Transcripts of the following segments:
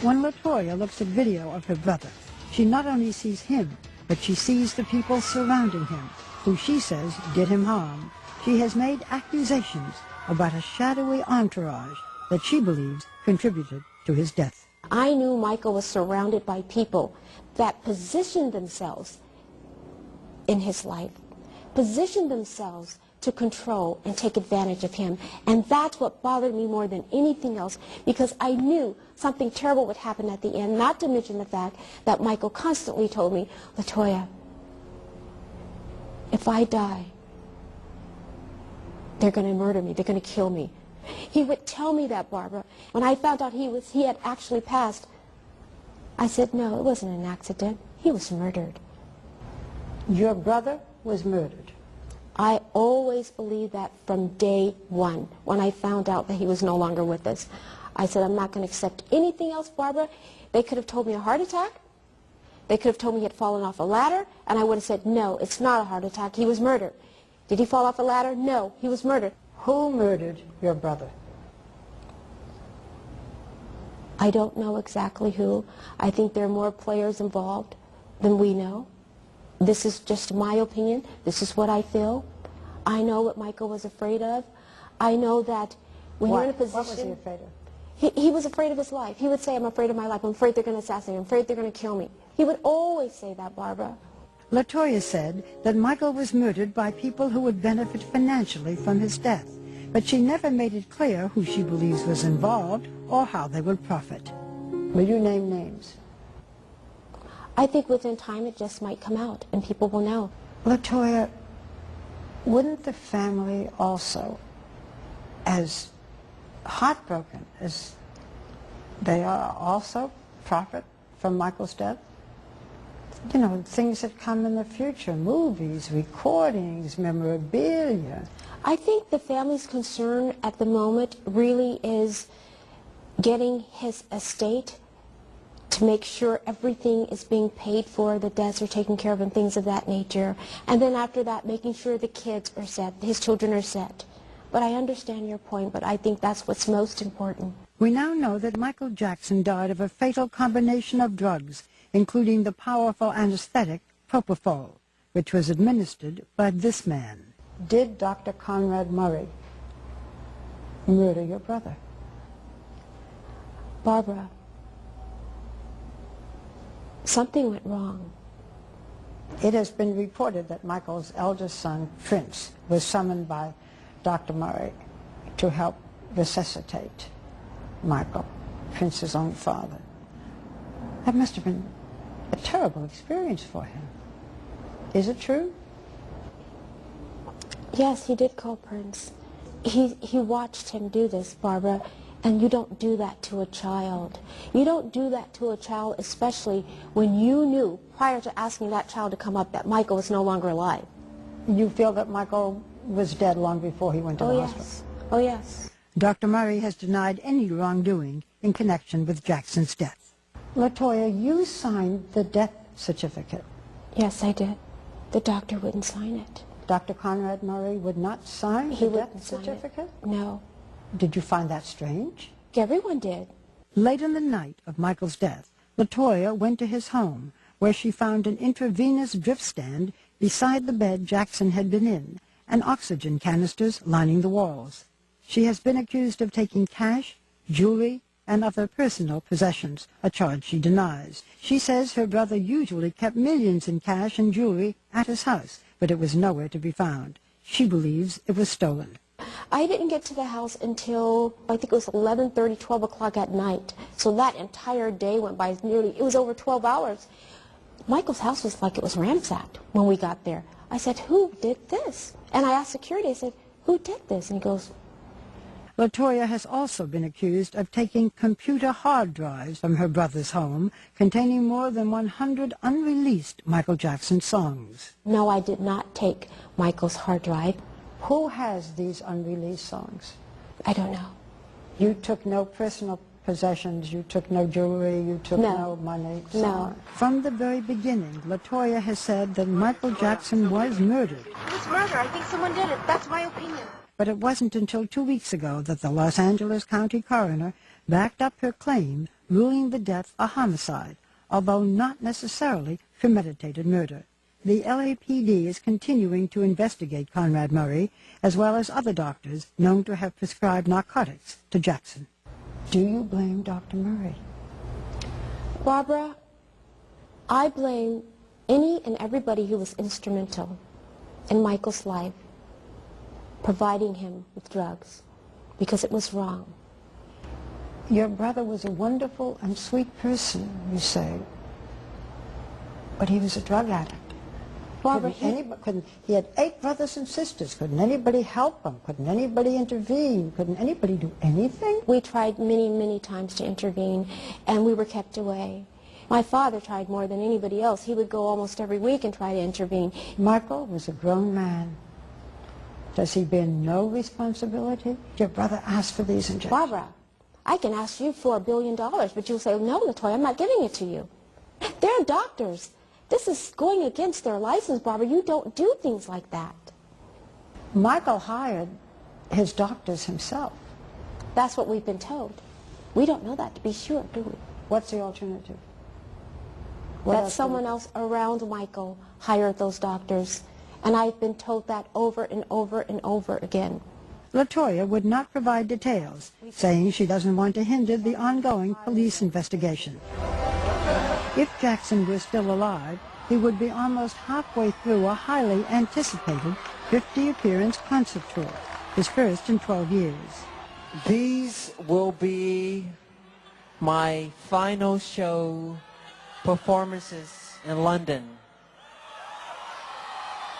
When LaToya looks at video of her brother, she not only sees him, but she sees the people surrounding him, who she says did him harm. She has made accusations about a shadowy entourage that she believes contributed to his death. I knew Michael was surrounded by people that positioned themselves in his life, positioned themselves to control and take advantage of him. And that's what bothered me more than anything else, because I knew something terrible would happen at the end, not to mention the fact that Michael constantly told me, LaToya, if I die, they're going to murder me, they're going to kill me. He would tell me that, Barbara. When I found out he had actually passed, I said, no, it wasn't an accident. He was murdered. Your brother was murdered. I always believed that from day one, when I found out that he was no longer with us. I said, I'm not going to accept anything else, Barbara. They could have told me a heart attack. They could have told me he had fallen off a ladder, and I would have said, no, it's not a heart attack. He was murdered. Did he fall off a ladder? No, he was murdered. Who murdered your brother? I don't know exactly who. I think there are more players involved than we know. This is just my opinion. This is what I feel. I know what Michael was afraid of. I know that when you're in a position... What was he afraid of? He was afraid of his life. He would say, I'm afraid of my life. I'm afraid they're going to assassinate me. I'm afraid they're going to kill me. He would always say that, Barbara. LaToya said that Michael was murdered by people who would benefit financially from his death, but she never made it clear who she believes was involved or how they would profit. Will you name names? I think within time it just might come out and people will know. LaToya, wouldn't the family also, as heartbroken as they are, also profit from Michael's death? You know, things that come in the future, movies, recordings, memorabilia. I think the family's concern at the moment really is getting his estate to make sure everything is being paid for, the debts are taken care of and things of that nature. And then after that, making sure the kids are set, his children are set. But I understand your point, but I think that's what's most important. We now know that Michael Jackson died of a fatal combination of drugs, including the powerful anesthetic propofol, which was administered by this man. Did Dr. Conrad Murray murder your brother? Barbara, something went wrong. It has been reported that Michael's eldest son, Prince, was summoned by Dr. Murray to help resuscitate Michael, Prince's own father. That must have been a terrible experience for him. Is it true? Yes, he did call Prince. He watched him do this, Barbara, and you don't do that to a child. You don't do that to a child, especially when you knew, prior to asking that child to come up, that Michael was no longer alive. You feel that Michael was dead long before he went to the hospital? Oh, yes. Dr. Murray has denied any wrongdoing in connection with Jackson's death. LaToya, you signed the death certificate. Yes, I did. The doctor wouldn't sign it. Dr. Conrad Murray would not sign the death certificate? No. Did you find that strange? Everyone did. Late in the night of Michael's death, LaToya went to his home, where she found an intravenous drip stand beside the bed Jackson had been in, and oxygen canisters lining the walls. She has been accused of taking cash, jewelry, and other personal possessions, a charge she denies. She says her brother usually kept millions in cash and jewelry at his house, but it was nowhere to be found. She believes it was stolen. I didn't get to the house until, I think it was 11:30, 12 o'clock at night. So that entire day went by it was over 12 hours. Michael's house was like it was ransacked when we got there. I said, who did this? And I asked security, I said, who did this? And he goes... LaToya has also been accused of taking computer hard drives from her brother's home containing more than 100 unreleased Michael Jackson songs. No, I did not take Michael's hard drive. Who has these unreleased songs? I don't know. You took no personal possessions, you took no jewelry, you took no money? No. From the very beginning, LaToya has said that Michael Jackson was murdered. It was murder. I think someone did it. That's my opinion. But it wasn't until 2 weeks ago that the Los Angeles County coroner backed up her claim, ruling the death a homicide, although not necessarily premeditated murder. The LAPD is continuing to investigate Conrad Murray, as well as other doctors known to have prescribed narcotics to Jackson. Do you blame Dr. Murray? Barbara, I blame any and everybody who was instrumental in Michael's life, providing him with drugs, because it was wrong. Your brother was a wonderful and sweet person, you say, but he was a drug addict. Barbara, He had 8 brothers and sisters. Couldn't anybody help him? Couldn't anybody intervene? Couldn't anybody do anything? we tried many, many times to intervene, and we were kept away. My father tried more than anybody else. He would go almost every week and try to intervene. Michael was a grown man. Does he bear no responsibility? Your brother asked for these injections. Barbara, I can ask you for $1 billion, but you'll say, no, Latoya, I'm not giving it to you. They're doctors. This is going against their license, Barbara. You don't do things like that. Michael hired his doctors himself. That's what we've been told. We don't know that to be sure, do we? What's the alternative? That someone else around Michael hired those doctors. And I've been told that over and over and over again. Latoya would not provide details, saying she doesn't want to hinder the ongoing police investigation. If Jackson were still alive, he would be almost halfway through a highly anticipated 50-appearance concert tour, his first in 12 years. These will be my final show performances in London.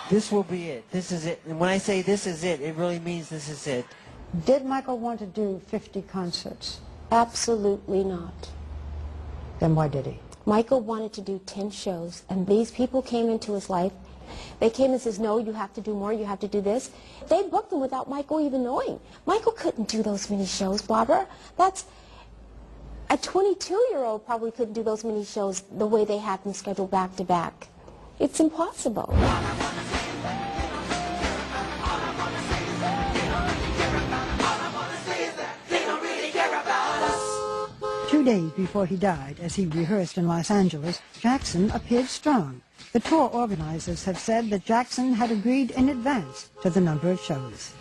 This will be it. This is it. And when I say this is it, it really means this is it. Did Michael want to do 50 concerts? Absolutely not. Then why did he? Michael wanted to do 10 shows, and these people came into his life. They came and says, no, you have to do more, you have to do this. They booked them without Michael even knowing. Michael couldn't do those many shows, Barbara. That's a 22-year-old probably couldn't do those many shows the way they had them scheduled back to back. It's impossible. 2 days before he died, as he rehearsed in Los Angeles, Jackson appeared strong. The tour organizers have said that Jackson had agreed in advance to the number of shows.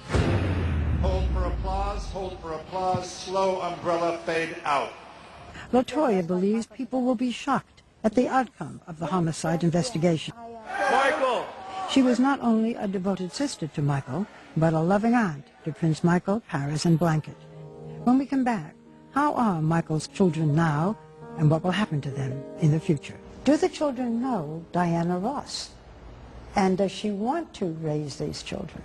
Hold for applause, slow umbrella fade out. Latoya believes people will be shocked at the outcome of the homicide investigation. Michael! She was not only a devoted sister to Michael, but a loving aunt to Prince Michael, Paris, and Blanket. When we come back, how are Michael's children now, and what will happen to them in the future? Do the children know Diana Ross? And does she want to raise these children?